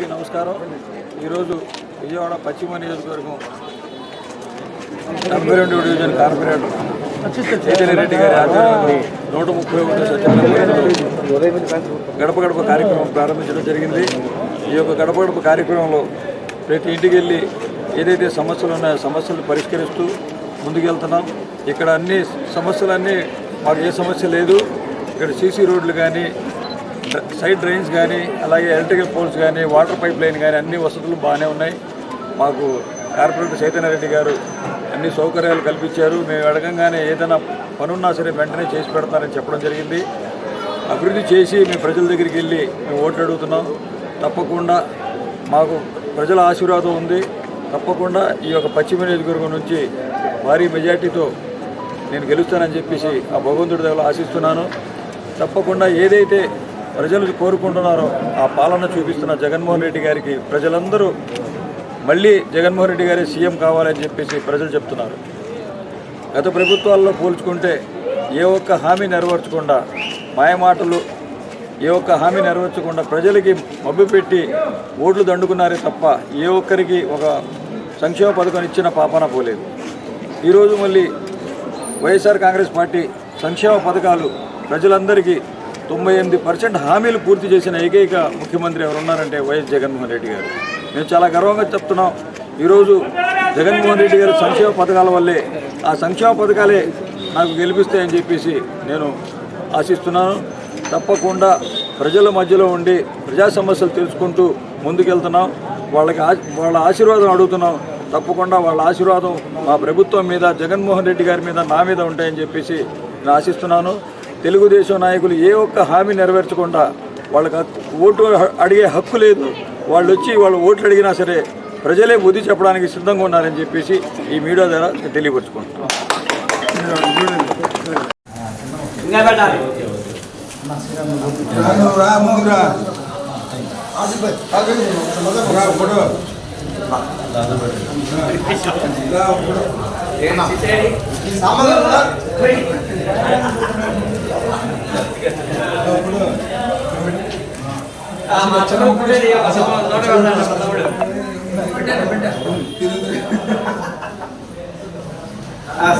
అందరికీ నమస్కారం. ఈరోజు విజయవాడ పశ్చిమ నియోజకవర్గం 42వ డివిజన్ కార్పొరేటర్ చైతన్య రెడ్డి గారి ఆధ్వర్యంలో 131 సచివాలయంలో గడప గడప కార్యక్రమం ప్రారంభించడం జరిగింది. ఈ యొక్క గడప గడప కార్యక్రమంలో ప్రతి ఇంటికి వెళ్ళి ఏదైతే సమస్యలు ఉన్నాయో సమస్యలు పరిష్కరిస్తూ ముందుకెళ్తున్నాం. ఇక్కడ అన్ని సమస్యలన్నీ మాకు ఏ సమస్య లేదు. ఇక్కడ సీసీ రోడ్లు కానీ, సైడ్ డ్రైన్స్ కానీ, అలాగే ఎలక్ట్రికల్ పోల్స్ కానీ, వాటర్ పైప్ లైన్ కానీ అన్ని వసతులు బాగానే ఉన్నాయి. మాకు కార్పొరేటర్ చైతన్య రెడ్డి గారు అన్ని సౌకర్యాలు కల్పించారు. మేము అడగంగానే ఏదైనా పనున్నా సరే వెంటనే చేసి పెడతారని చెప్పడం జరిగింది. అభివృద్ధి చేసి మేము ప్రజల దగ్గరికి వెళ్ళి మేము ఓట్లు అడుగుతున్నాం. తప్పకుండా మాకు ప్రజల ఆశీర్వాదం ఉంది. తప్పకుండా ఈ యొక్క పశ్చిమ నియోజకవర్గం నుంచి భారీ మెజార్టీతో నేను గెలుస్తానని చెప్పేసి ఆ భగవంతుడి దగ్గర ఆశిస్తున్నాను. తప్పకుండా ఏదైతే ప్రజలు కోరుకుంటున్నారో ఆ పాలన చూపిస్తున్న జగన్మోహన్ రెడ్డి గారికి ప్రజలందరూ మళ్ళీ జగన్మోహన్ రెడ్డి గారే సీఎం కావాలని చెప్పేసి ప్రజలు చెప్తున్నారు. గత ప్రభుత్వాల్లో పోల్చుకుంటే ఏ ఒక్క హామీ నెరవేర్చకుండా, మాయమాటలు ఏ ఒక్క హామీ నెరవేర్చకుండా ప్రజలకి మభ్యపెట్టి ఓట్లు దండుకున్నారే తప్ప ఏ ఒక్కరికి ఒక సంక్షేమ పథకం ఇచ్చిన పాపాన పోలేదు. ఈరోజు మళ్ళీ వైఎస్ఆర్ కాంగ్రెస్ పార్టీ సంక్షేమ పథకాలు ప్రజలందరికీ 98% హామీలు పూర్తి చేసిన ఏకైక ముఖ్యమంత్రి ఎవరున్నారంటే వైఎస్ జగన్మోహన్ రెడ్డి గారు. మేము చాలా గర్వంగా చెప్తున్నాం. ఈరోజు జగన్మోహన్ రెడ్డి గారు సంక్షేమ పథకాల వల్లే, ఆ సంక్షేమ పథకాలే నాకు గెలిపిస్తాయని చెప్పేసి నేను ఆశిస్తున్నాను. తప్పకుండా ప్రజల మధ్యలో ఉండి ప్రజా సమస్యలు తెలుసుకుంటూ ముందుకెళ్తున్నాం. వాళ్ళ ఆశీర్వాదం అడుగుతున్నాం. తప్పకుండా వాళ్ళ ఆశీర్వాదం మా ప్రభుత్వం మీద, జగన్మోహన్ రెడ్డి గారి మీద, నా మీద ఉంటాయని చెప్పేసి నేను ఆశిస్తున్నాను. తెలుగుదేశం నాయకులు ఏ ఒక్క హామీ నెరవేర్చకుండా వాళ్ళకి ఓటు అడిగే హక్కు లేదు. వాళ్ళు వచ్చి వాళ్ళు ఓట్లు అడిగినా సరే ప్రజలే బుద్ధి చెప్పడానికి సిద్ధంగా ఉన్నారని చెప్పేసి ఈ మీడియా ద్వారా తెలియపరుచుకుంటున్నాం.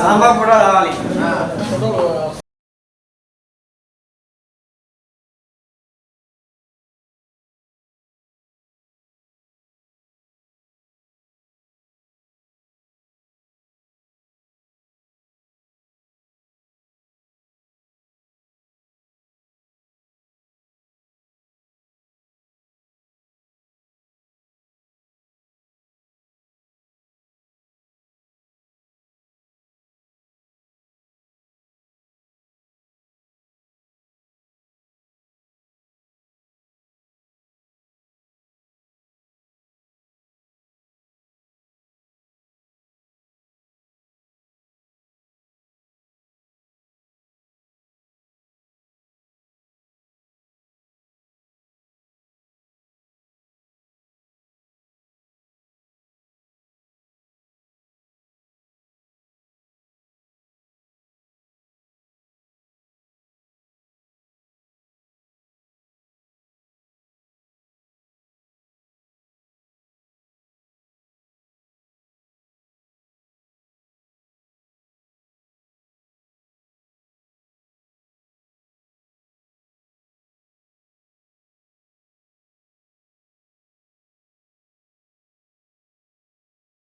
సాంబార్ కూడా రావాలి.